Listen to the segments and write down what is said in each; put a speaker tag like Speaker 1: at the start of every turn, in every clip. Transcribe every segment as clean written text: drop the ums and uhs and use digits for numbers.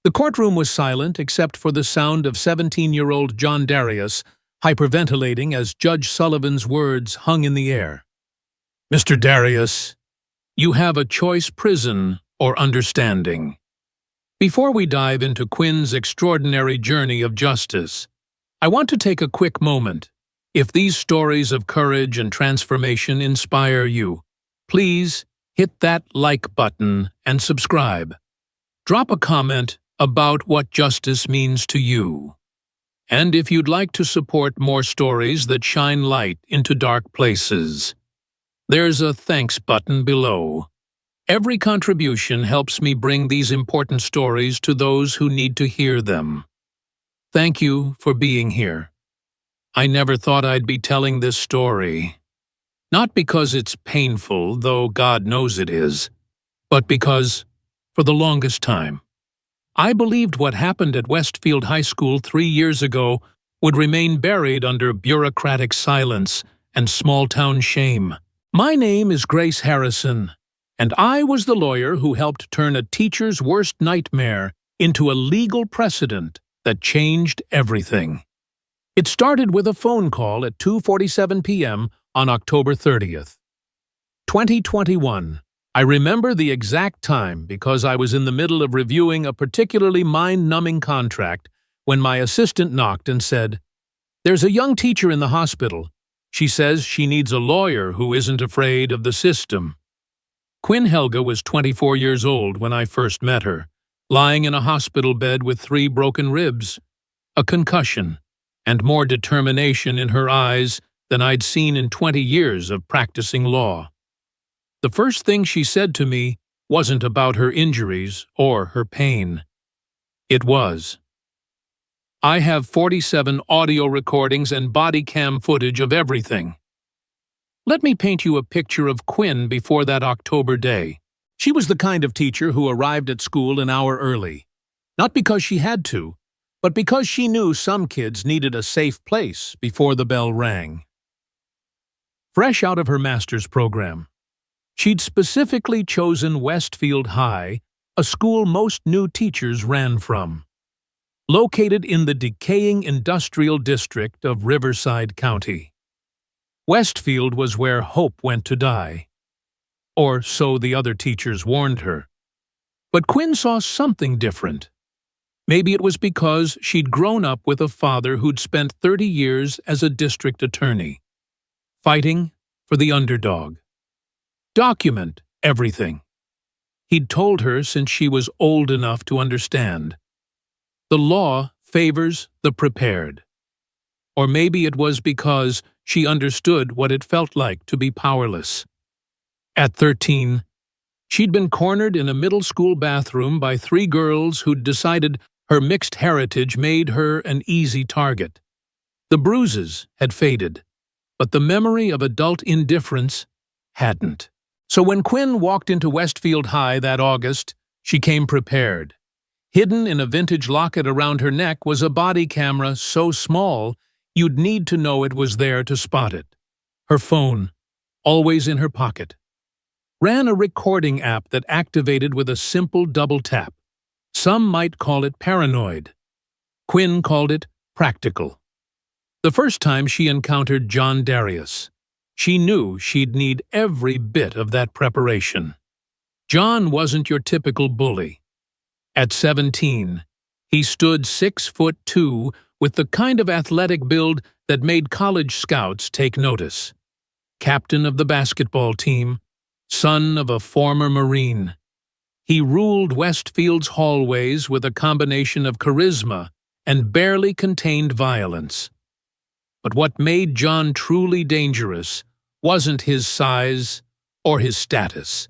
Speaker 1: The courtroom was silent except for the sound of 17-year-old John Darius hyperventilating as Judge Sullivan's words hung in the air. "Mr. Darius, you have a choice: prison or understanding." Before we dive into Quinn's extraordinary journey of justice, I want to take a quick moment. If these stories of courage and transformation inspire you, please hit that like button and subscribe. Drop a comment about what justice means to you. And if you'd like to support more stories that shine light into dark places, there's a thanks button below. Every contribution helps me bring these important stories to those who need to hear them. Thank you for being here. I never thought I'd be telling this story. Not because it's painful, though God knows it is, but because, for the longest time, I believed what happened at Westfield High School 3 years ago would remain buried under bureaucratic silence and small-town shame. My name is Grace Harrison, and I was the lawyer who helped turn a teacher's worst nightmare into a legal precedent that changed everything. It started with a phone call at 2:47 p.m. on October 30th, 2021. I remember the exact time because I was in the middle of reviewing a particularly mind-numbing contract when my assistant knocked and said, "There's a young teacher in the hospital. She says she needs a lawyer who isn't afraid of the system." Quinn Helga was 24 years old when I first met her, lying in a hospital bed with 3 broken ribs, a concussion, and more determination in her eyes than I'd seen in 20 years of practicing law. The first thing she said to me wasn't about her injuries or her pain. It was, "I have 47 audio recordings and body cam footage of everything." Let me paint you a picture of Quinn before that October day. She was the kind of teacher who arrived at school an hour early, not because she had to, but because she knew some kids needed a safe place before the bell rang. Fresh out of her master's program, she'd specifically chosen Westfield High, a school most new teachers ran from. Located in the decaying industrial district of Riverside County. Westfield was where hope went to die. Or so the other teachers warned her. But Quinn saw something different. Maybe it was because she'd grown up with a father who'd spent 30 years as a district attorney, fighting for the underdog. Document everything. He'd told her since she was old enough to understand. The law favors the prepared. Or maybe it was because she understood what it felt like to be powerless. At 13, she'd been cornered in a middle school bathroom by 3 girls who'd decided her mixed heritage made her an easy target. The bruises had faded, but the memory of adult indifference hadn't. So when Quinn walked into Westfield High that August, she came prepared. Hidden in a vintage locket around her neck was a body camera so small you'd need to know it was there to spot it. Her phone, always in her pocket, ran a recording app that activated with a simple double tap. Some might call it paranoid. Quinn called it practical. The first time she encountered John Darius, she knew she'd need every bit of that preparation. John wasn't your typical bully. At 17, he stood 6'2" with the kind of athletic build that made college scouts take notice. Captain of the basketball team, son of a former Marine. He ruled Westfield's hallways with a combination of charisma and barely contained violence. But what made John truly dangerous wasn't his size or his status.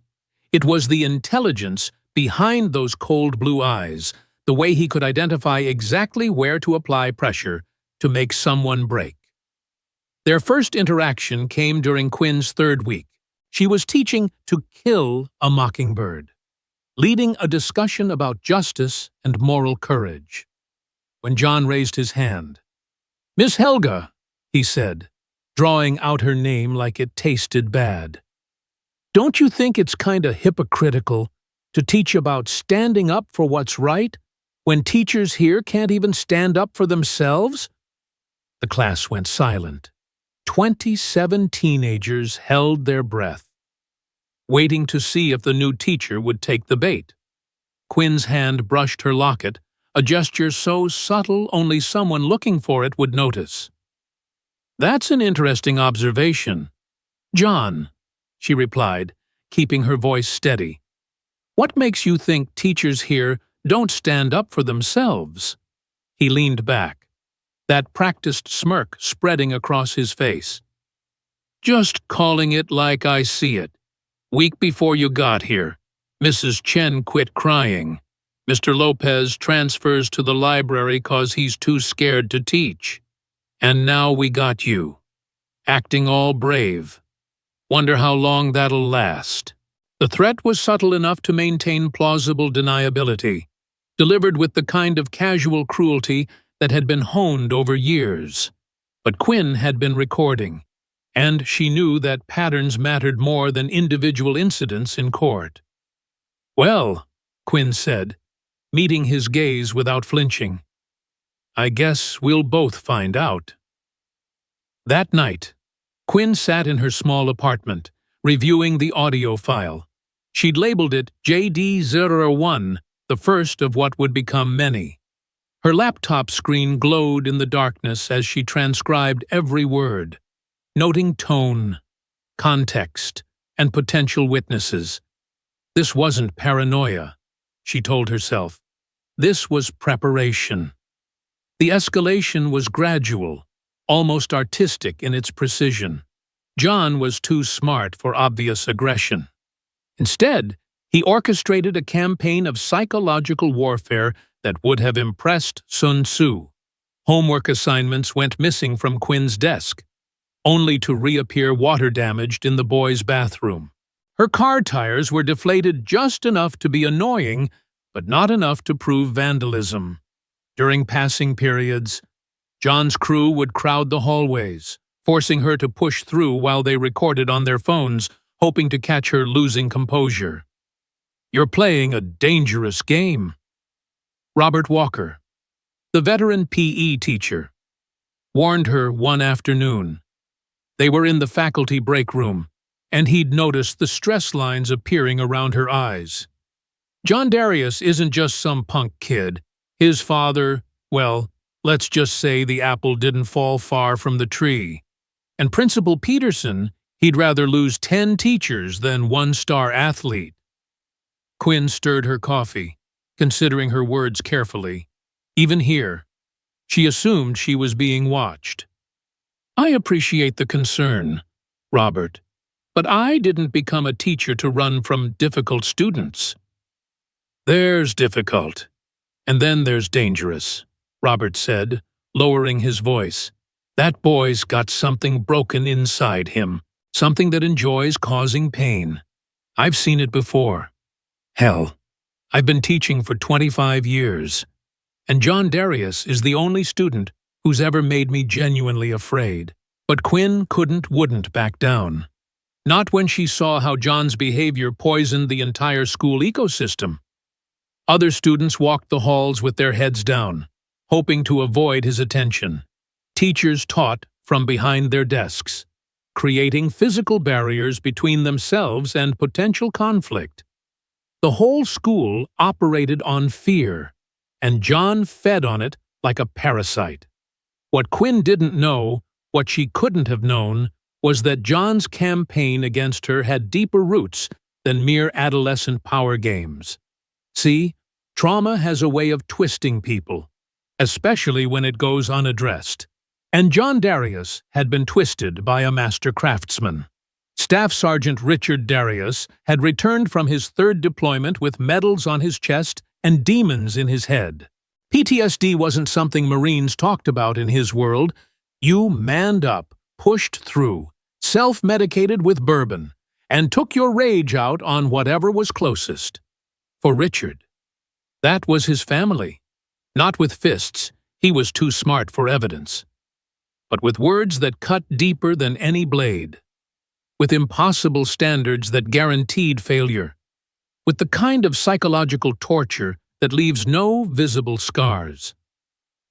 Speaker 1: It was the intelligence behind those cold blue eyes, the way he could identify exactly where to apply pressure to make someone break. Their first interaction came during Quinn's 3rd week. She was teaching To Kill a Mockingbird, leading a discussion about justice and moral courage. When John raised his hand, "Miss Helga," he said, drawing out her name like it tasted bad. "Don't you think it's kinda hypocritical to teach about standing up for what's right When teachers here can't even stand up for themselves? The class went silent. 27 teenagers held their breath, waiting to see if the new teacher would take the bait. Quinn's hand brushed her locket, a gesture so subtle only someone looking for it would notice. "That's an interesting observation, John," she replied, keeping her voice steady. "What makes you think teachers here don't stand up for themselves?" He leaned back, that practiced smirk spreading across his face. "Just calling it like I see it. Week before you got here, Mrs. Chen quit crying. Mr. Lopez transfers to the library 'cause he's too scared to teach. And now we got you, acting all brave. Wonder how long that'll last." The threat was subtle enough to maintain plausible deniability, delivered with the kind of casual cruelty that had been honed over years. But Quinn had been recording, and she knew that patterns mattered more than individual incidents in court. "Well," Quinn said, meeting his gaze without flinching, "I guess we'll both find out." That night, Quinn sat in her small apartment, reviewing the audio file. She'd labeled it JD01, the first of what would become many. Her laptop screen glowed in the darkness as she transcribed every word, noting tone, context, and potential witnesses. This wasn't paranoia, she told herself. This was preparation. The escalation was gradual, almost artistic in its precision. John was too smart for obvious aggression. Instead, he orchestrated a campaign of psychological warfare that would have impressed Sun Tzu. Homework assignments went missing from Quinn's desk, only to reappear water-damaged in the boys' bathroom. Her car tires were deflated just enough to be annoying, but not enough to prove vandalism. During passing periods, John's crew would crowd the hallways, forcing her to push through while they recorded on their phones, hoping to catch her losing composure. "You're playing a dangerous game." Robert Walker, the veteran PE teacher, warned her one afternoon. They were in the faculty break room, and he'd noticed the stress lines appearing around her eyes. John Darius isn't just some punk kid. His father, well, let's just say the apple didn't fall far from the tree. And Principal Peterson, he'd rather lose 10 teachers than one-star athlete. Quinn stirred her coffee, considering her words carefully. Even here, she assumed she was being watched. "I appreciate the concern, Robert, but I didn't become a teacher to run from difficult students." "There's difficult, and then there's dangerous," Robert said, lowering his voice. "That boy's got something broken inside him, something that enjoys causing pain. I've seen it before. Hell, I've been teaching for 25 years, and John Darius is the only student who's ever made me genuinely afraid." But Quinn wouldn't back down. Not when she saw how John's behavior poisoned the entire school ecosystem. Other students walked the halls with their heads down, hoping to avoid his attention. Teachers taught from behind their desks, creating physical barriers between themselves and potential conflict. The whole school operated on fear, and John fed on it like a parasite. What Quinn didn't know, what she couldn't have known, was that John's campaign against her had deeper roots than mere adolescent power games. See, trauma has a way of twisting people, especially when it goes unaddressed. And John Darius had been twisted by a Master Craftsman. Staff Sergeant Richard Darius had returned from his 3rd deployment with medals on his chest and demons in his head. PTSD wasn't something Marines talked about in his world. You manned up, pushed through, self-medicated with bourbon, and took your rage out on whatever was closest. For Richard, that was his family. Not with fists, he was too smart for evidence, but with words that cut deeper than any blade. With impossible standards that guaranteed failure. With the kind of psychological torture that leaves no visible scars.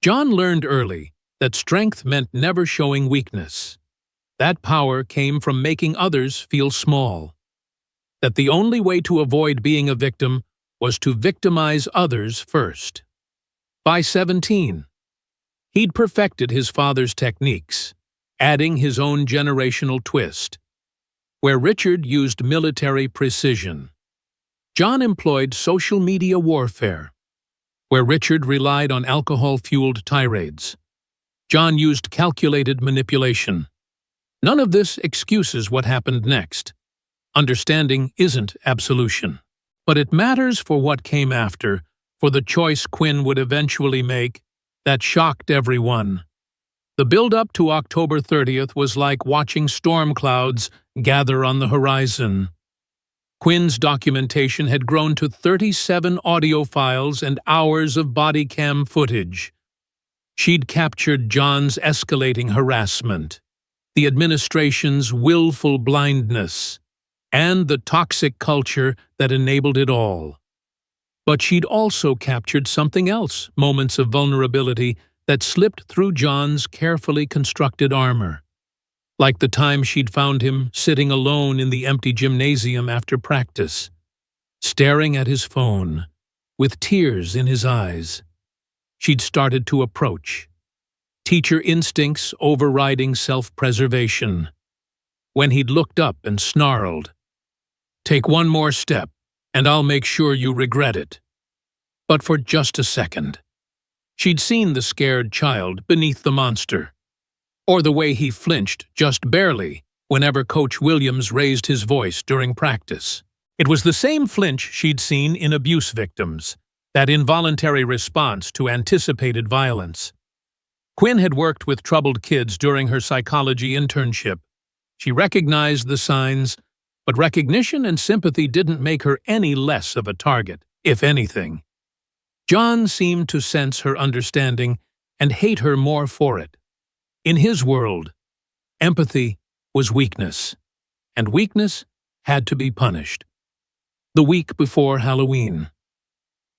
Speaker 1: John learned early that strength meant never showing weakness. That power came from making others feel small. That the only way to avoid being a victim was to victimize others first. By 17, he'd perfected his father's techniques, adding his own generational twist. Where Richard used military precision, John employed social media warfare. Where Richard relied on alcohol-fueled tirades, John used calculated manipulation. None of this excuses what happened next. Understanding isn't absolution. But it matters for what came after, for the choice Quinn would eventually make that shocked everyone. The build-up to October 30th was like watching storm clouds gather on the horizon. Quinn's documentation had grown to 37 audio files and hours of body cam footage. She'd captured John's escalating harassment, the administration's willful blindness, and the toxic culture that enabled it all. But she'd also captured something else, moments of vulnerability that slipped through John's carefully constructed armor. Like the time she'd found him sitting alone in the empty gymnasium after practice, staring at his phone, with tears in his eyes. She'd started to approach, teacher instincts overriding self-preservation. When he'd looked up and snarled, "Take one more step, and I'll make sure you regret it." But for just a second, she'd seen the scared child beneath the monster, or the way he flinched just barely whenever Coach Williams raised his voice during practice. It was the same flinch she'd seen in abuse victims, that involuntary response to anticipated violence. Quinn had worked with troubled kids during her psychology internship. She recognized the signs, but recognition and sympathy didn't make her any less of a target, if anything. John seemed to sense her understanding and hate her more for it. In his world, empathy was weakness, and weakness had to be punished. The week before Halloween,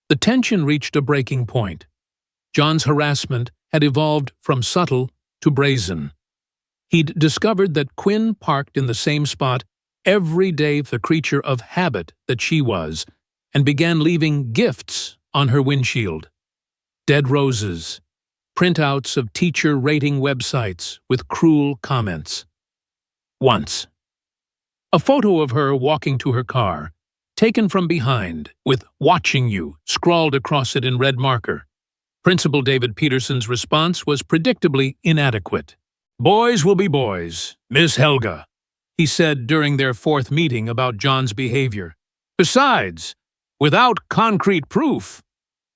Speaker 1: the tension reached a breaking point. John's harassment had evolved from subtle to brazen. He'd discovered that Quinn parked in the same spot every day, the creature of habit that she was, and began leaving gifts on her windshield. Dead roses, printouts of teacher rating websites with cruel comments. Once, a photo of her walking to her car, taken from behind, with "Watching You" scrawled across it in red marker. Principal David Peterson's response was predictably inadequate. "Boys will be boys, Miss Helga," he said during their fourth meeting about John's behavior. "Besides, without concrete proof."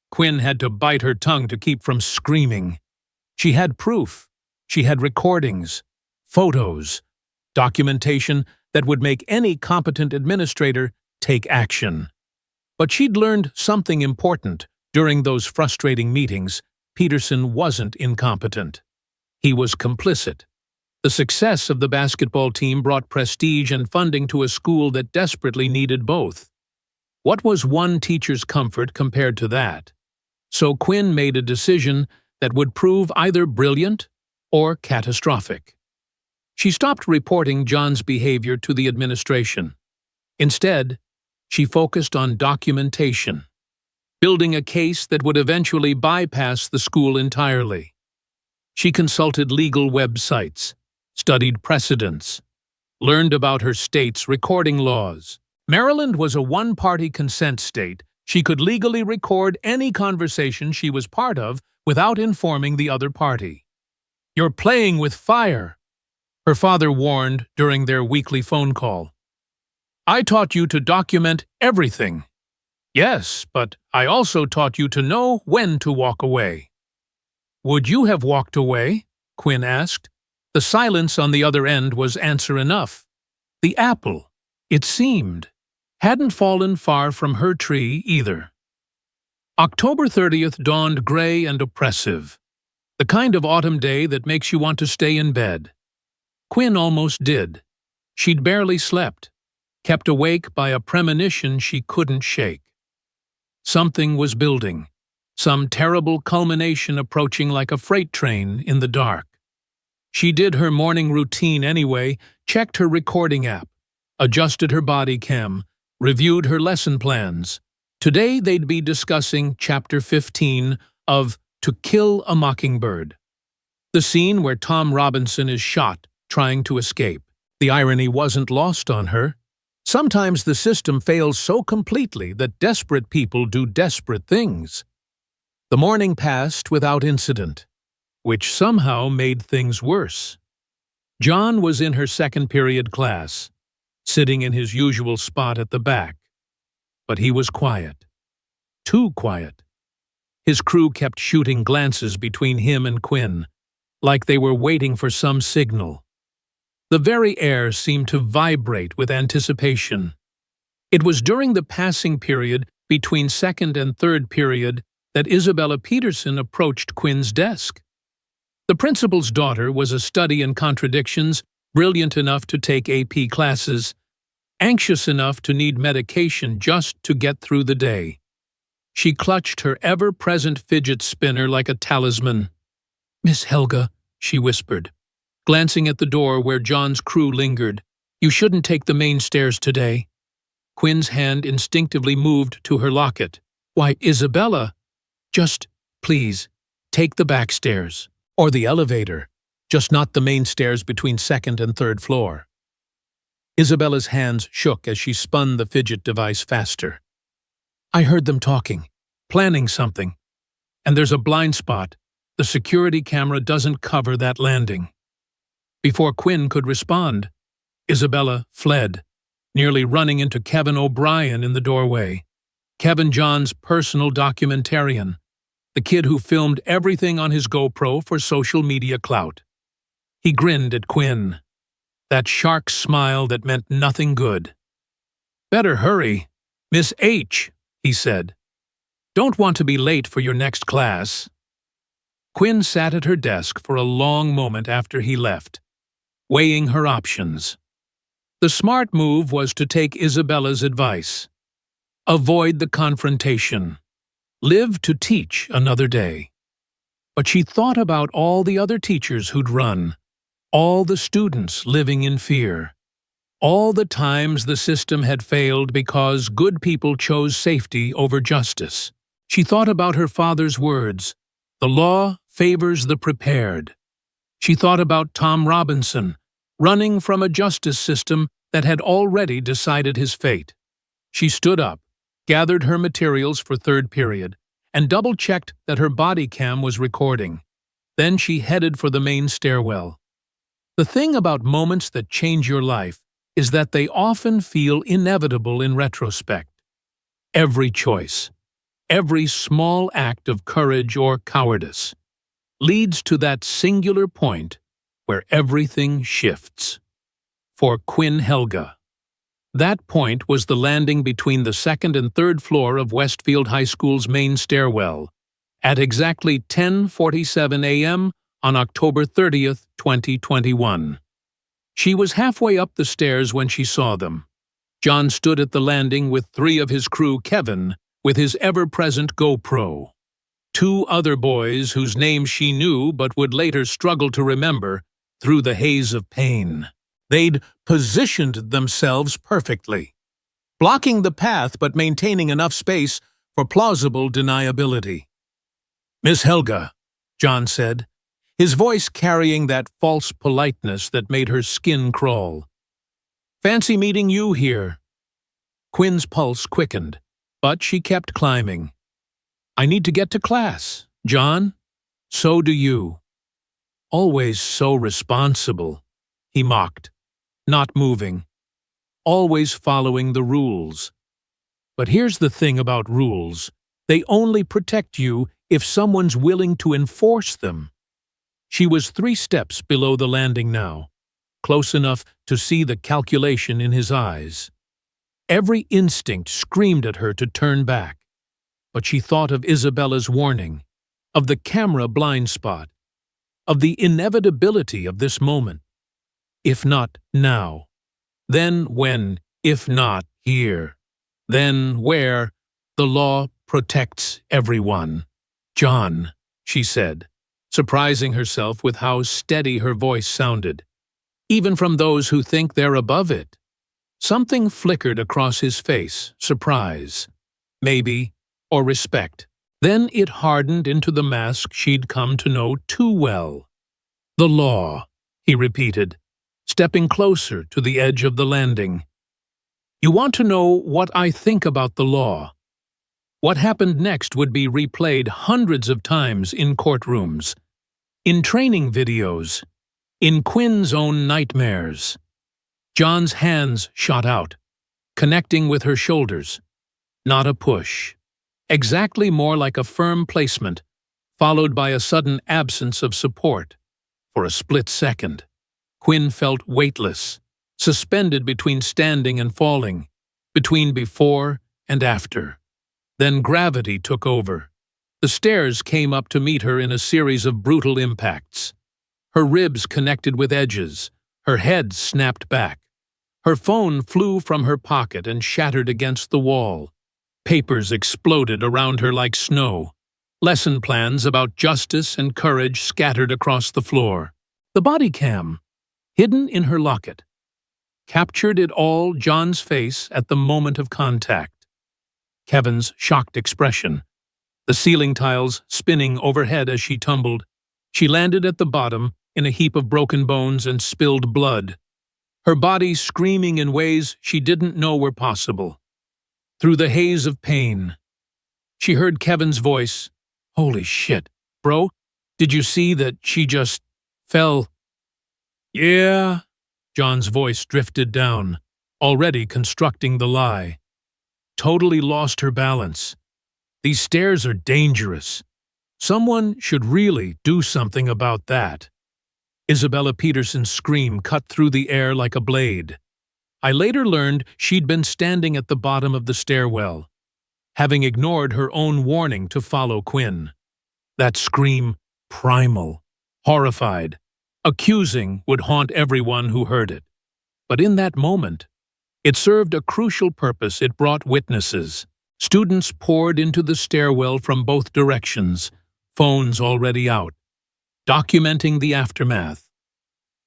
Speaker 1: Quinn had to bite her tongue to keep from screaming. She had proof. She had recordings, photos, documentation that would make any competent administrator take action. But she'd learned something important during those frustrating meetings. Peterson wasn't incompetent. He was complicit. The success of the basketball team brought prestige and funding to a school that desperately needed both. What was one teacher's comfort compared to that? So Quinn made a decision that would prove either brilliant or catastrophic. She stopped reporting John's behavior to the administration. Instead, she focused on documentation, building a case that would eventually bypass the school entirely. She consulted legal websites, studied precedents, learned about her state's recording laws. Maryland was a one-party consent state. She could legally record any conversation she was part of without informing the other party. "You're playing with fire," her father warned during their weekly phone call. "I taught you to document everything." "Yes, but I also taught you to know when to walk away." "Would you have walked away?" Quinn asked. The silence on the other end was answer enough. The apple, it seemed, hadn't fallen far from her tree either. October 30th dawned gray and oppressive, the kind of autumn day that makes you want to stay in bed. Quinn almost did. She'd barely slept, kept awake by a premonition she couldn't shake. Something was building, some terrible culmination approaching like a freight train in the dark. She did her morning routine anyway, checked her recording app, adjusted her body cam, reviewed her lesson plans. Today they'd be discussing Chapter 15 of To Kill a Mockingbird, the scene where Tom Robinson is shot trying to escape. The irony wasn't lost on her. Sometimes the system fails so completely that desperate people do desperate things. The morning passed without incident, which somehow made things worse. John was in her second period class, sitting in his usual spot at the back. But he was quiet. Too quiet. His crew kept shooting glances between him and Quinn, like they were waiting for some signal. The very air seemed to vibrate with anticipation. It was during the passing period between second and third period that Isabella Peterson approached Quinn's desk. The principal's daughter was a study in contradictions, brilliant enough to take AP classes, anxious enough to need medication just to get through the day. She clutched her ever-present fidget spinner like a talisman. "Miss Helga," she whispered, glancing at the door where John's crew lingered, "you shouldn't take the main stairs today." Quinn's hand instinctively moved to her locket. "Why, Isabella, just, please, take the back stairs. Or the elevator, just not the main stairs between second and third floor." Isabella's hands shook as she spun the fidget device faster. "I heard them talking, planning something. And there's a blind spot. The security camera doesn't cover that landing." Before Quinn could respond, Isabella fled, nearly running into Kevin O'Brien in the doorway. Kevin, John's personal documentarian, the kid who filmed everything on his GoPro for social media clout. He grinned at Quinn, that shark smile that meant nothing good. "Better hurry, Miss H," he said. "Don't want to be late for your next class." Quinn sat at her desk for a long moment after he left, weighing her options. The smart move was to take Isabella's advice. Avoid the confrontation. Live to teach another day. But she thought about all the other teachers who'd run, all the students living in fear, all the times the system had failed because good people chose safety over justice. She thought about her father's words, "The law favors the prepared." She thought about Tom Robinson, running from a justice system that had already decided his fate. She stood up, gathered her materials for third period, and double-checked that her body cam was recording. Then she headed for the main stairwell. The thing about moments that change your life is that they often feel inevitable in retrospect. Every choice, every small act of courage or cowardice, leads to that singular point where everything shifts. For Quinn Helga, that point was the landing between the second and third floor of Westfield High School's main stairwell at exactly 10:47 a.m. on October 30th, 2021. She was halfway up the stairs when she saw them. John stood at the landing with three of his crew, Kevin, with his ever-present GoPro. Two other boys whose names she knew but would later struggle to remember through the haze of pain. They'd positioned themselves perfectly, blocking the path but maintaining enough space for plausible deniability. "Miss Helga," John said, his voice carrying that false politeness that made her skin crawl. "Fancy meeting you here." Quinn's pulse quickened, but she kept climbing. "I need to get to class, John. So do you." "Always so responsible," he mocked, not moving. "Always following the rules. But here's the thing about rules. They only protect you if someone's willing to enforce them." She was 3 steps below the landing now, close enough to see the calculation in his eyes. Every instinct screamed at her to turn back, but she thought of Isabella's warning, of the camera blind spot, of the inevitability of this moment. If not now, then when? If not here, then where? The law protects everyone. John, she said, surprising herself with how steady her voice sounded, even from those who think they're above it. Something flickered across his face, surprise, maybe, or respect. Then it hardened into the mask she'd come to know too well. The law, he repeated, stepping closer to the edge of the landing. You want to know what I think about the law? What happened next would be replayed hundreds of times in courtrooms, in training videos, in Quinn's own nightmares. John's hands shot out, connecting with her shoulders. Not a push. Exactly more like a firm placement, followed by a sudden absence of support. For a split second, Quinn felt weightless, suspended between standing and falling, between before and after. Then gravity took over. The stairs came up to meet her in a series of brutal impacts. Her ribs connected with edges, her head snapped back. Her phone flew from her pocket and shattered against the wall. Papers exploded around her like snow. Lesson plans about justice and courage scattered across the floor. The body cam, hidden in her locket, captured it all, John's face at the moment of contact. Kevin's shocked expression, the ceiling tiles spinning overhead as she tumbled. She landed at the bottom in a heap of broken bones and spilled blood, her body screaming in ways she didn't know were possible. Through the haze of pain, she heard Kevin's voice. Holy shit, bro, did you see that she just fell? Yeah, John's voice drifted down, already constructing the lie. Totally lost her balance. These stairs are dangerous. Someone should really do something about that. Isabella Peterson's scream cut through the air like a blade. I later learned she'd been standing at the bottom of the stairwell, having ignored her own warning to follow Quinn. That scream, primal, horrified, accusing, would haunt everyone who heard it. But in that moment, it served a crucial purpose. It brought witnesses. Students poured into the stairwell from both directions, phones already out, documenting the aftermath.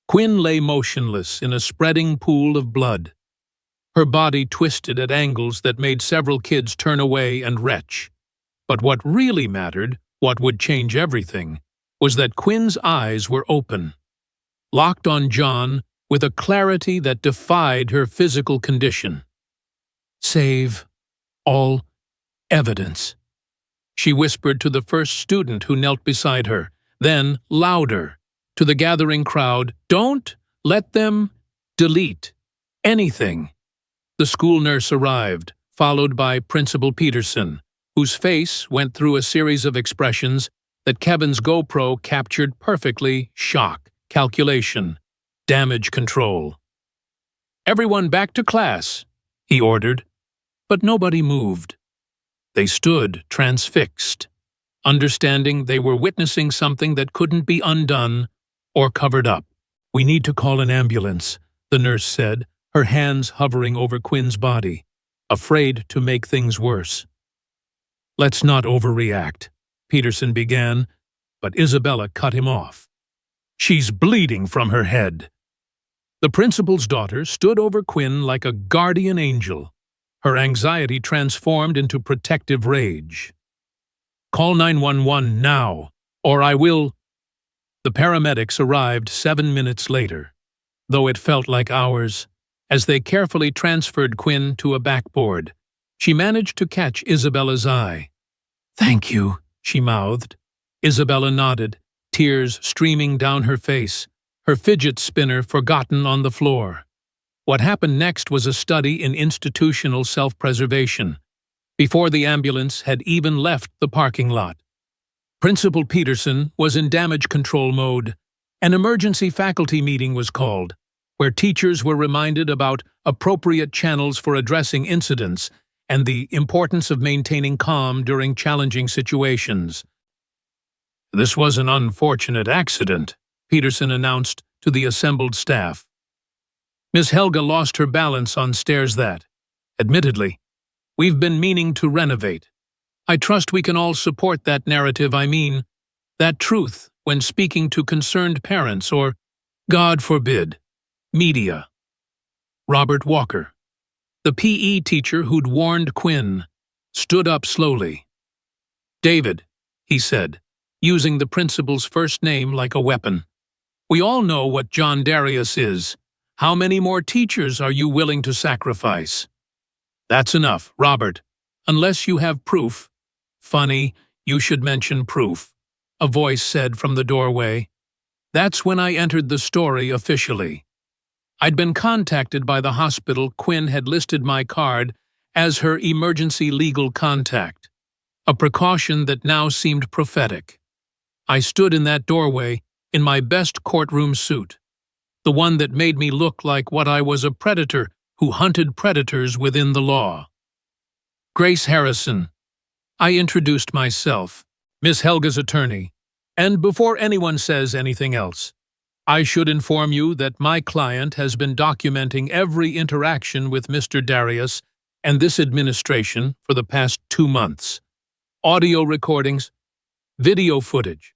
Speaker 1: Quinn lay motionless in a spreading pool of blood, her body twisted at angles that made several kids turn away and retch. But what really mattered, what would change everything, was that Quinn's eyes were open, locked on John with a clarity that defied her physical condition. Save all evidence, she whispered to the first student who knelt beside her, then, louder, to the gathering crowd, don't let them delete anything. The school nurse arrived, followed by Principal Peterson, whose face went through a series of expressions that Kevin's GoPro captured perfectly: shock, calculation, damage control. Everyone back to class, he ordered, but nobody moved. They stood transfixed, understanding they were witnessing something that couldn't be undone or covered up. We need to call an ambulance, the nurse said, her hands hovering over Quinn's body, afraid to make things worse. Let's not overreact, Peterson began, but Isabella cut him off. She's bleeding from her head. The principal's daughter stood over Quinn like a guardian angel, her anxiety transformed into protective rage. Call 911 now, or I will. The paramedics arrived 7 minutes later, though it felt like hours. As they carefully transferred Quinn to a backboard, she managed to catch Isabella's eye. Thank you, she mouthed. Isabella nodded, tears streaming down her face, her fidget spinner forgotten on the floor. What happened next was a study in institutional self-preservation, before the ambulance had even left the parking lot. Principal Peterson was in damage control mode. An emergency faculty meeting was called, where teachers were reminded about appropriate channels for addressing incidents and the importance of maintaining calm during challenging situations. This was an unfortunate accident, Peterson announced to the assembled staff. Miss Helga lost her balance on stairs that, admittedly, we've been meaning to renovate. I trust we can all support that narrative, that truth when speaking to concerned parents or, God forbid, media. Robert Walker, the PE teacher who'd warned Quinn, stood up slowly. David, he said, using the principal's first name like a weapon. We all know what John Darius is. How many more teachers are you willing to sacrifice? That's enough, Robert. Unless you have proof. Funny, you should mention proof, a voice said from the doorway. That's when I entered the story officially. I'd been contacted by the hospital. Quinn had listed my card as her emergency legal contact, a precaution that now seemed prophetic. I stood in that doorway in my best courtroom suit, the one that made me look like what I was, a predator who hunted predators within the law. Grace Harrison. I introduced myself, Miss Helga's attorney, and before anyone says anything else, I should inform you that my client has been documenting every interaction with Mr. Darius and this administration for the past 2 months. Audio recordings, video footage,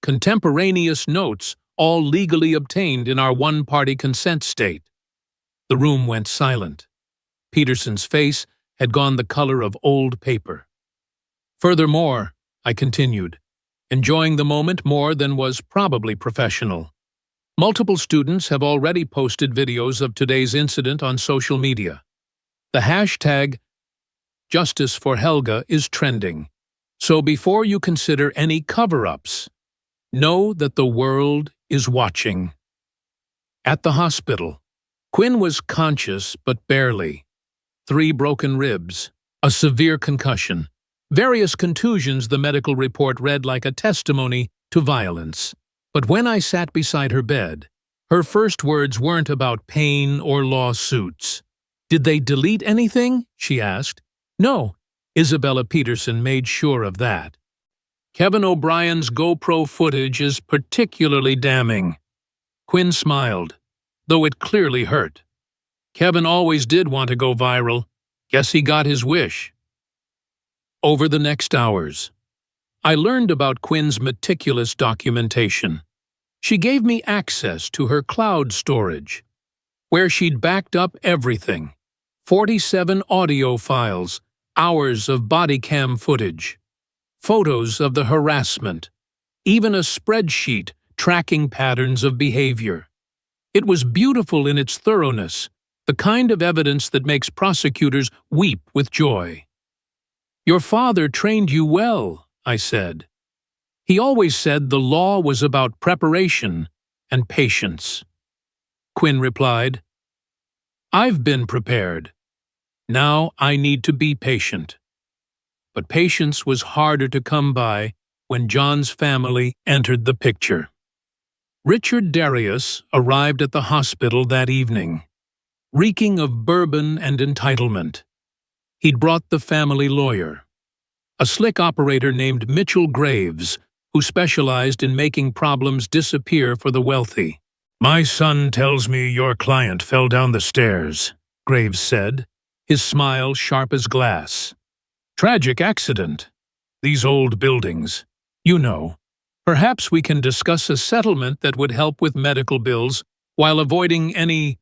Speaker 1: contemporaneous notes, all legally obtained in our one-party consent state. The room went silent. Peterson's face had gone the color of old paper. Furthermore, I continued, enjoying the moment more than was probably professional. Multiple students have already posted videos of today's incident on social media. The hashtag Justice for Helga is trending. So before you consider any cover-ups, know that the world is watching. At the hospital, Quinn was conscious but barely. 3 broken ribs, a severe concussion, various contusions. The medical report read like a testimony to violence. But when I sat beside her bed, her first words weren't about pain or lawsuits. Did they delete anything? She asked. No, Isabella Peterson made sure of that. Kevin O'Brien's GoPro footage is particularly damning. Quinn smiled, though it clearly hurt. Kevin always did want to go viral. Guess he got his wish. Over the next hours, I learned about Quinn's meticulous documentation. She gave me access to her cloud storage, where she'd backed up everything. 47 audio files, hours of body cam footage, photos of the harassment, even a spreadsheet tracking patterns of behavior. It was beautiful in its thoroughness, the kind of evidence that makes prosecutors weep with joy. Your father trained you well, I said. He always said the law was about preparation and patience. Quinn replied, I've been prepared. Now I need to be patient. But patience was harder to come by when John's family entered the picture. Richard Darius arrived at the hospital that evening, reeking of bourbon and entitlement. He'd brought the family lawyer, a slick operator named Mitchell Graves, who specialized in making problems disappear for the wealthy. My son tells me your client fell down the stairs, Graves said, his smile sharp as glass. Tragic accident. These old buildings. You know. Perhaps we can discuss a settlement that would help with medical bills while avoiding any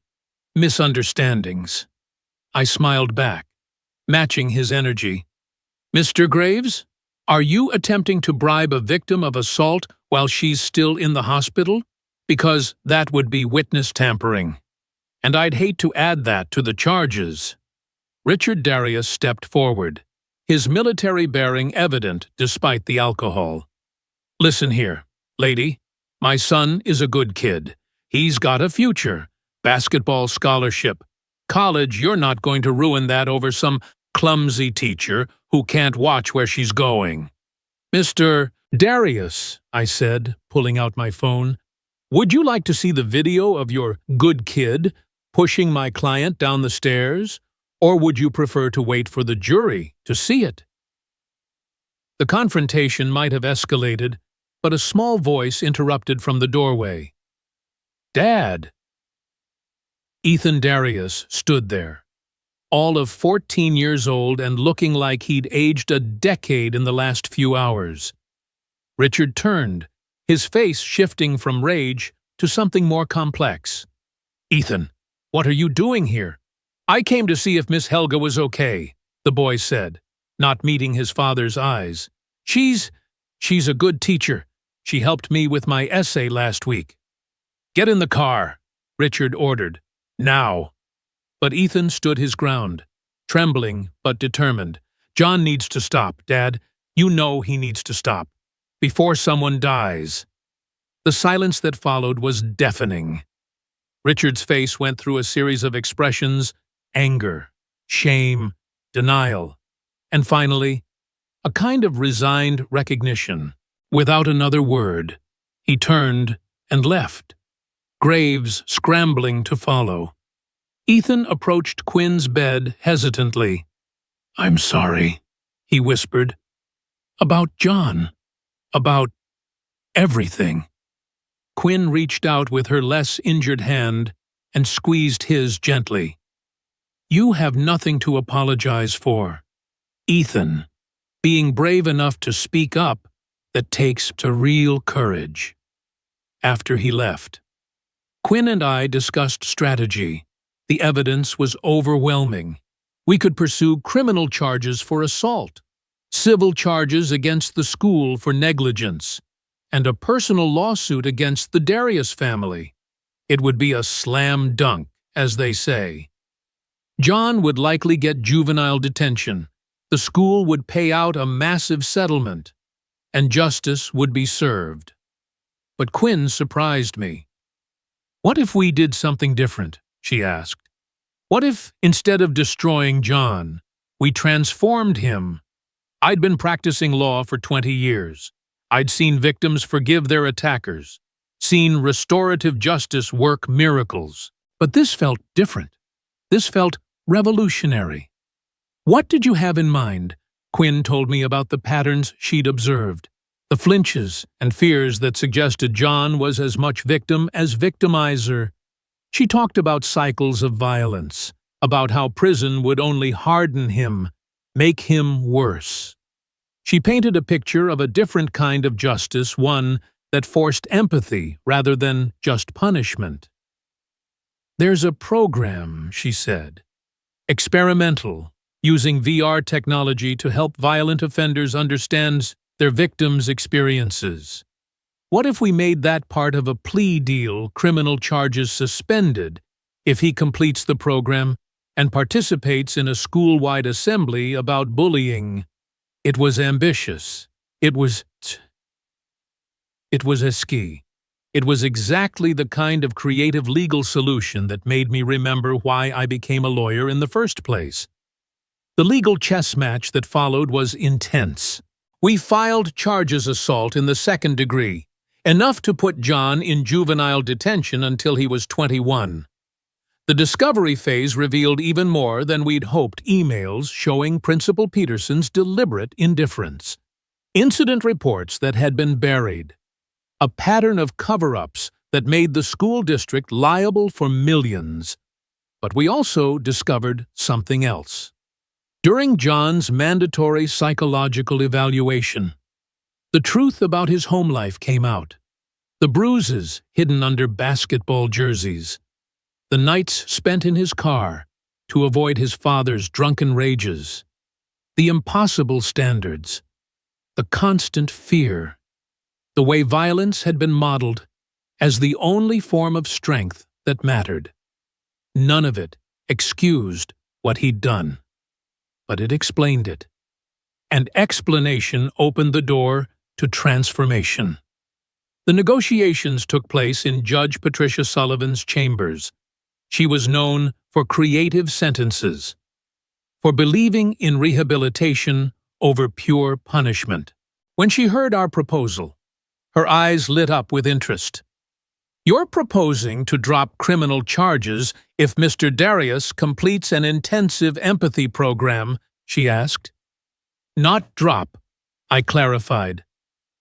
Speaker 1: misunderstandings. I smiled back, matching his energy. Mr. Graves, are you attempting to bribe a victim of assault while she's still in the hospital? Because that would be witness tampering. And I'd hate to add that to the charges. Richard Darius stepped forward, his military bearing evident despite the alcohol. Listen here, lady. My son is a good kid. He's got a future. Basketball scholarship. College, you're not going to ruin that over some clumsy teacher who can't watch where she's going. Mr. Darius, I said, pulling out my phone, would you like to see the video of your good kid pushing my client down the stairs, or would you prefer to wait for the jury to see it? The confrontation might have escalated, but a small voice interrupted from the doorway. Dad! Ethan Darius stood there, all of 14 years old and looking like he'd aged a decade in the last few hours. Richard turned, his face shifting from rage to something more complex. "Ethan, what are you doing here?" "I came to see if Miss Helga was okay," the boy said, not meeting his father's eyes. She's a good teacher. She helped me with my essay last week." "Get in the car," Richard ordered. "Now." But Ethan stood his ground, trembling but determined. "John needs to stop, Dad. You know he needs to stop. Before someone dies." The silence that followed was deafening. Richard's face went through a series of expressions: anger, shame, denial, and finally, a kind of resigned recognition. Without another word, he turned and left, Graves scrambling to follow. Ethan approached Quinn's bed hesitantly. "I'm sorry," he whispered. "About John. About everything." Quinn reached out with her less injured hand and squeezed his gently. "You have nothing to apologize for, Ethan. Being brave enough to speak up, that takes to real courage." After he left, Quinn and I discussed strategy. The evidence was overwhelming. We could pursue criminal charges for assault, civil charges against the school for negligence, and a personal lawsuit against the Darius family. It would be a slam dunk, as they say. John would likely get juvenile detention. The school would pay out a massive settlement, and justice would be served. But Quinn surprised me. "What if we did something different?" she asked. "What if, instead of destroying John, we transformed him?" I'd been practicing law for 20 years. I'd seen victims forgive their attackers, seen restorative justice work miracles. But this felt different. This felt revolutionary. "What did you have in mind?" Quinn told me about the patterns she'd observed, the flinches and fears that suggested John was as much victim as victimizer. She talked about cycles of violence, about how prison would only harden him, make him worse. She painted a picture of a different kind of justice, one that forced empathy rather than just punishment. "There's a program," she said, experimental, using VR technology to help violent offenders understand their victims' experiences. What if we made that part of a plea deal, criminal charges suspended, if he completes the program and participates in a school-wide assembly about bullying? It was ambitious. It was risky. It was exactly the kind of creative legal solution that made me remember why I became a lawyer in the first place. The legal chess match that followed was intense. We filed charges of assault in the second degree, enough to put John in juvenile detention until he was 21. The discovery phase revealed even more than we'd hoped: emails showing Principal Peterson's deliberate indifference, incident reports that had been buried, a pattern of cover-ups that made the school district liable for millions. But we also discovered something else. During John's mandatory psychological evaluation, the truth about his home life came out. The bruises hidden under basketball jerseys, the nights spent in his car to avoid his father's drunken rages, the impossible standards, the constant fear, the way violence had been modeled as the only form of strength that mattered. None of it excused what he'd done, but it explained it. And explanation opened the door to transformation. The negotiations took place in Judge Patricia Sullivan's chambers. She was known for creative sentences, for believing in rehabilitation over pure punishment. When she heard our proposal, her eyes lit up with interest. "You're proposing to drop criminal charges if Mr. Darius completes an intensive empathy program?" she asked. "Not drop," I clarified.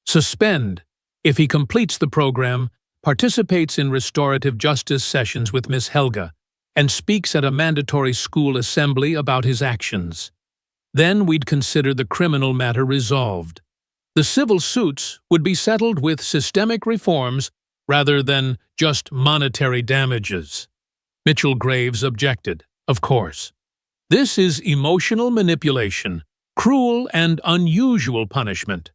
Speaker 1: "Suspend if he completes the program, participates in restorative justice sessions with Miss Helga, and speaks at a mandatory school assembly about his actions. Then we'd consider the criminal matter resolved. The civil suits would be settled with systemic reforms rather than just monetary damages. Mitchell Graves objected, of course. This is emotional manipulation, cruel and unusual punishment.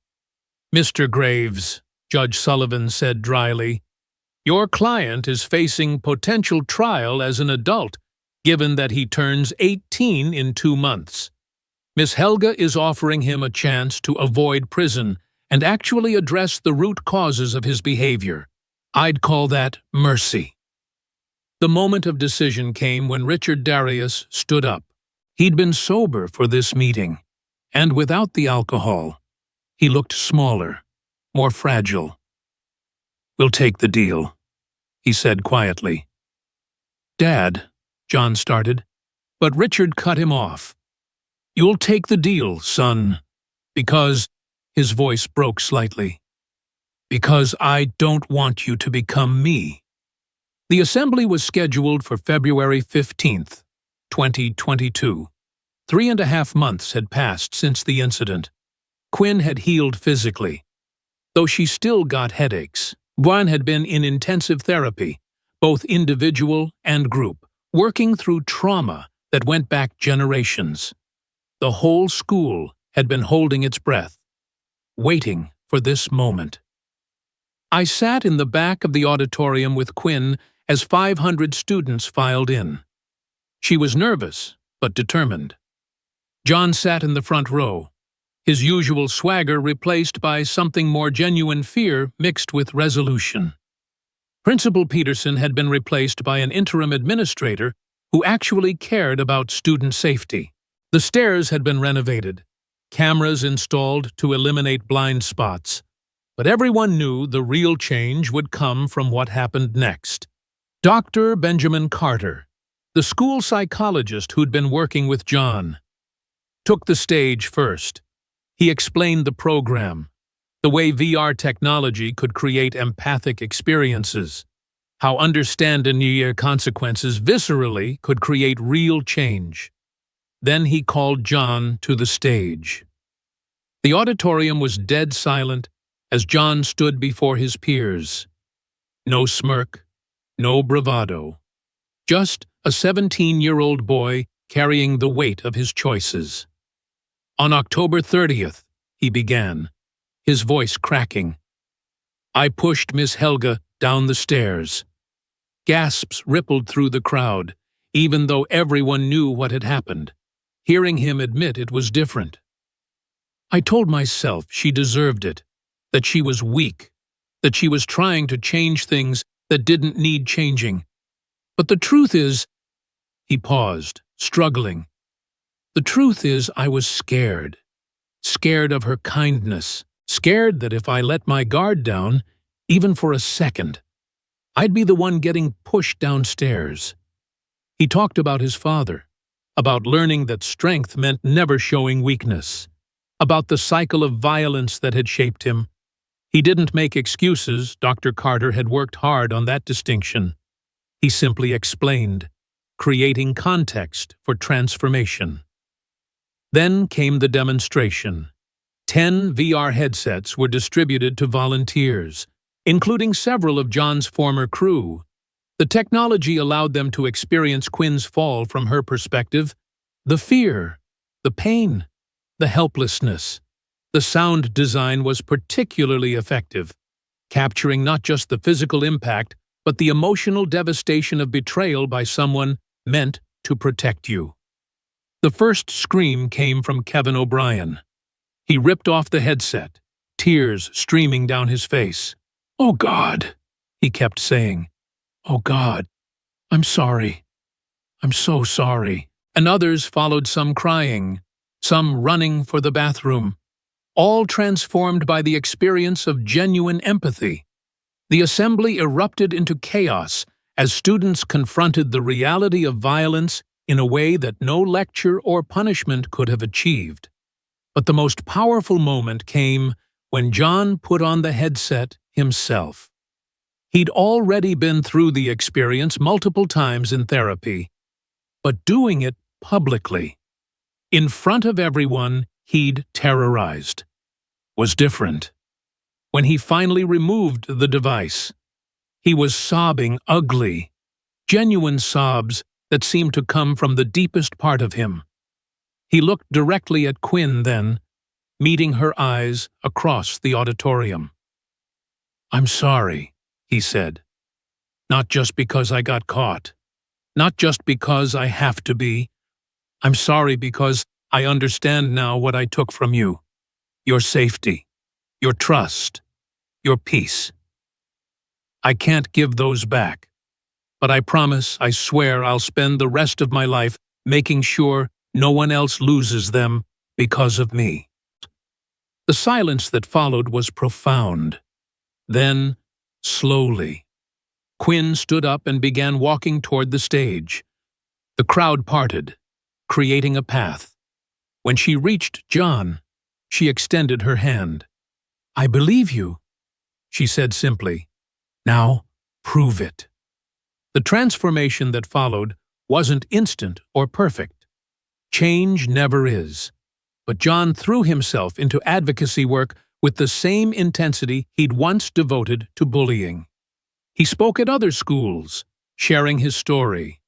Speaker 1: Mr. Graves, Judge Sullivan said dryly, your client is facing potential trial as an adult, given that he turns 18 in 2 months. Miss Helga is offering him a chance to avoid prison and actually address the root causes of his behavior. I'd call that mercy. The moment of decision came when Richard Darius stood up. He'd been sober for this meeting, and without the alcohol, he looked smaller, more fragile. We'll take the deal, he said quietly. Dad, John started, but Richard cut him off. You'll take the deal, son, because, his voice broke slightly, because I don't want you to become me. The assembly was scheduled for February 15th, 2022. 3.5 months had passed since the incident. Quinn had healed physically, though she still got headaches. Quinn had been in intensive therapy, both individual and group, working through trauma that went back generations. The whole school had been holding its breath, waiting for this moment. I sat in the back of the auditorium with Quinn as 500 students filed in. She was nervous, but determined. John sat in the front row, his usual swagger replaced by something more genuine fear mixed with resolution. Principal Peterson had been replaced by an interim administrator who actually cared about student safety. The stairs had been renovated, cameras installed to eliminate blind spots, but everyone knew the real change would come from what happened next. Dr. Benjamin Carter, the school psychologist who'd been working with John, took the stage first. He explained the program, the way VR technology could create empathic experiences, how understanding Youre consequences viscerally could create real change. Then he called John to the stage. The auditorium was dead silent as John stood before his peers. No smirk, no bravado, just a 17-year-old boy carrying the weight of his choices. On October 30th, he began, his voice cracking. I pushed Miss Helga down the stairs. Gasps rippled through the crowd, even though everyone knew what had happened. Hearing him admit it was different. I told myself she deserved it, that she was weak, that she was trying to change things that didn't need changing. But the truth is, he paused, struggling. The truth is I was scared. Scared of her kindness. Scared that if I let my guard down, even for a second, I'd be the one getting pushed downstairs. He talked about his father, about learning that strength meant never showing weakness, about the cycle of violence that had shaped him. He didn't make excuses. Dr. Carter had worked hard on that distinction. He simply explained, creating context for transformation. Then came the demonstration. 10 VR headsets were distributed to volunteers, including several of John's former crew. The technology allowed them to experience Quinn's fall from her perspective, the fear, the pain, the helplessness. The sound design was particularly effective, capturing not just the physical impact, but the emotional devastation of betrayal by someone meant to protect you. The first scream came from Kevin O'Brien. He ripped off the headset, tears streaming down his face. "Oh God," he kept saying. "Oh God, I'm sorry. I'm so sorry." And others followed, some crying, some running for the bathroom, all transformed by the experience of genuine empathy. The assembly erupted into chaos as students confronted the reality of violence in a way that no lecture or punishment could have achieved. But the most powerful moment came when John put on the headset himself. He'd already been through the experience multiple times in therapy, but doing it publicly, in front of everyone he'd terrorized, was different. When he finally removed the device, he was sobbing ugly, genuine sobs that seemed to come from the deepest part of him. He looked directly at Quinn then, meeting her eyes across the auditorium. "I'm sorry," he said. "Not just because I got caught. Not just because I have to be. I'm sorry because I understand now what I took from you. Your safety, your trust, your peace. I can't give those back, but I promise, I swear I'll spend the rest of my life making sure no one else loses them because of me." The silence that followed was profound. Then, slowly, Quinn stood up and began walking toward the stage. The crowd parted, creating a path. When she reached John, she extended her hand. "I believe you," she said simply. "Now, prove it." The transformation that followed wasn't instant or perfect. Change never is. But John threw himself into advocacy work with the same intensity he'd once devoted to bullying. He spoke at other schools, sharing his story.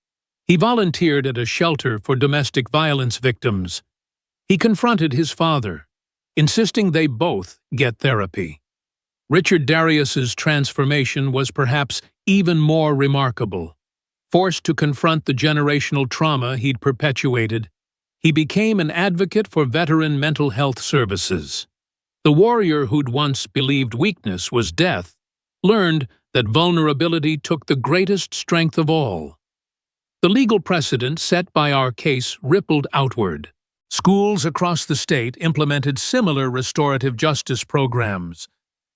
Speaker 1: He volunteered at a shelter for domestic violence victims. He confronted his father, insisting they both get therapy. Richard Darius's transformation was perhaps even more remarkable. Forced to confront the generational trauma he'd perpetuated, he became an advocate for veteran mental health services. The warrior who'd once believed weakness was death learned that vulnerability took the greatest strength of all. The legal precedent set by our case rippled outward. Schools across the state implemented similar restorative justice programs.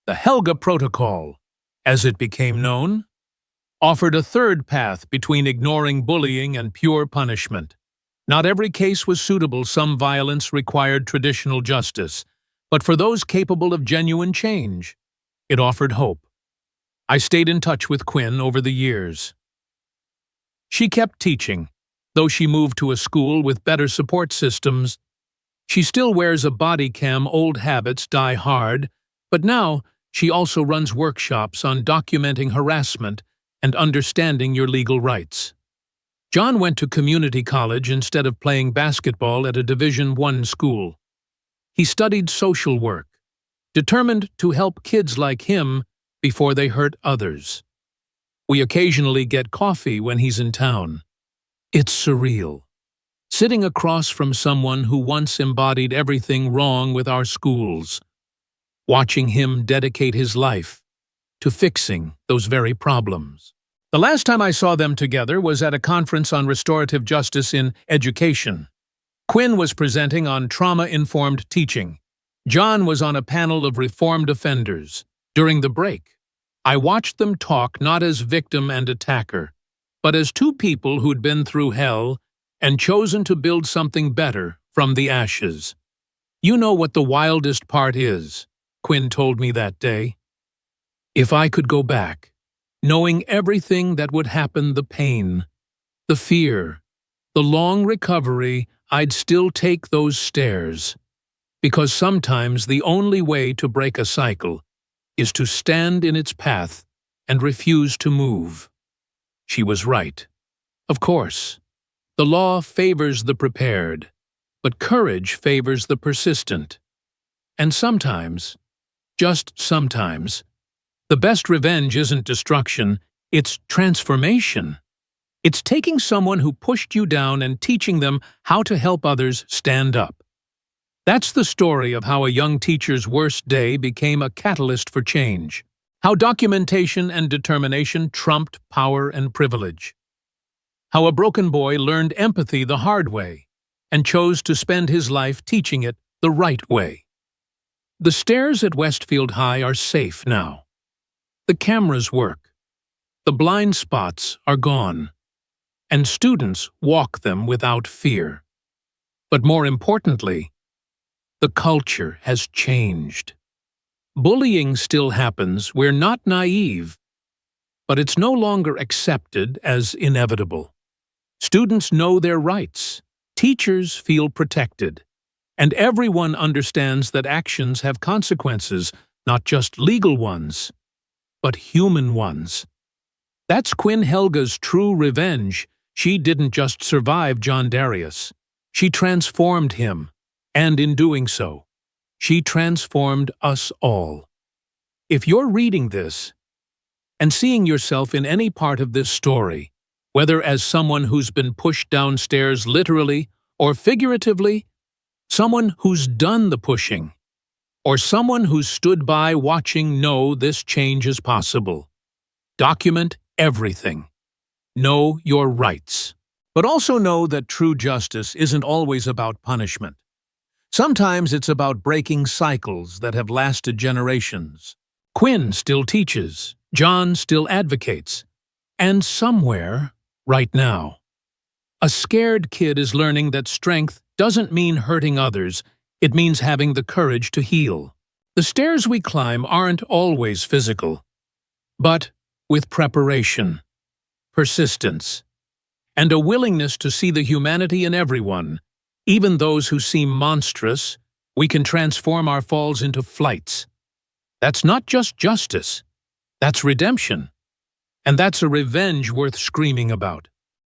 Speaker 1: The Helga Protocol, as it became known, offered a third path between ignoring bullying and pure punishment. Not every case was suitable. Some violence required traditional justice, but for those capable of genuine change, it offered hope. I stayed in touch with Quinn over the years. She kept teaching, though she moved to a school with better support systems. She still wears a body cam. Old habits die hard, but now she also runs workshops on documenting harassment and understanding your legal rights. John went to community college instead of playing basketball at a Division I school. He studied social work, determined to help kids like him before they hurt others. We occasionally get coffee when he's in town. It's surreal, sitting across from someone who once embodied everything wrong with our schools, watching him dedicate his life to fixing those very problems. The last time I saw them together was at a conference on restorative justice in education. Quinn was presenting on trauma-informed teaching. John was on a panel of reformed offenders. During the break, I watched them talk not as victim and attacker, but as two people who'd been through hell and chosen to build something better from the ashes. "You know what the wildest part is," Quinn told me that day. "If I could go back, knowing everything that would happen, the pain, the fear, the long recovery, I'd still take those stairs. Because sometimes the only way to break a cycle is to stand in its path and refuse to move." She was right. Of course, the law favors the prepared, but courage favors the persistent. And sometimes, just sometimes, the best revenge isn't destruction, it's transformation. It's taking someone who pushed you down and teaching them how to help others stand up. That's the story of how a young teacher's worst day became a catalyst for change. How documentation and determination trumped power and privilege. How a broken boy learned empathy the hard way and chose to spend his life teaching it the right way. The stairs at Westfield High are safe now. The cameras work. The blind spots are gone. And students walk them without fear. But more importantly, the culture has changed. Bullying still happens. We're not naive. but it's no longer accepted as inevitable. Students know their rights, teachers feel protected, and everyone understands that actions have consequences, not just legal ones, but human ones. That's Quinn Helga's true revenge. She didn't just survive John Darius. She transformed him, and in doing so, she transformed us all. If you're reading this and seeing yourself in any part of this story, whether as someone who's been pushed downstairs literally or figuratively, someone who's done the pushing, or someone who's stood by watching, know this change is possible. Document everything. Know your rights. But also know that true justice isn't always about punishment. Sometimes it's about breaking cycles that have lasted generations. Quinn still teaches, John still advocates, and somewhere, right now, a scared kid is learning that strength doesn't mean hurting others, it means having the courage to heal. The stairs we climb aren't always physical, but with preparation, persistence, and a willingness to see the humanity in everyone, even those who seem monstrous, we can transform our falls into flights. That's not just justice, that's redemption. And that's a revenge worth screaming about.